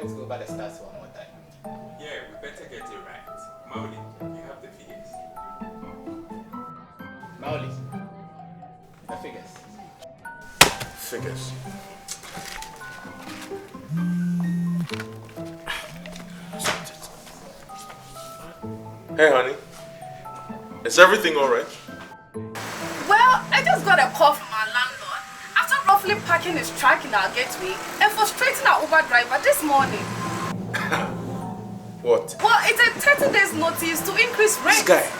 let's go over the stats one more time. Yeah, we better get it right. Mauli, you have the figures. Mauli, the figures. Figures. Hey, honey. Is everything alright? Well, I just got a call from our landlord after roughly parking his truck in our gateway and frustrating our Uber driver this morning. What? Well, it's a 30 days notice to increase rent. This guy.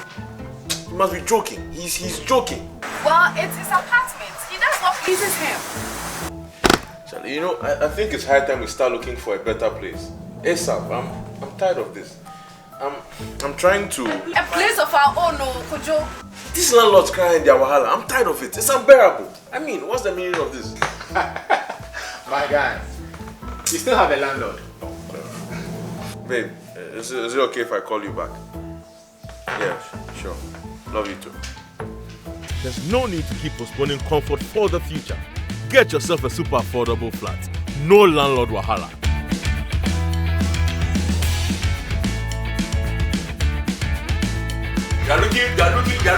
He must be joking. He's joking. Well, it's his apartment. That's what pleases him. Charlie, you know, I think it's high time we start looking for a better place. ASAP, I'm tired of this. I'm trying to... A place of our own, no, Kojo. These landlords crying their wahala. I'm tired of it. It's unbearable. I mean, what's the meaning of this? My guy, you still have a landlord. Babe, is it okay if I call you back? Yeah, sure. Love you too. There's no need to keep postponing comfort for the future. Get yourself a super affordable flat. No landlord wahala. You're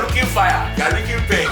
looking fire. You're looking pain.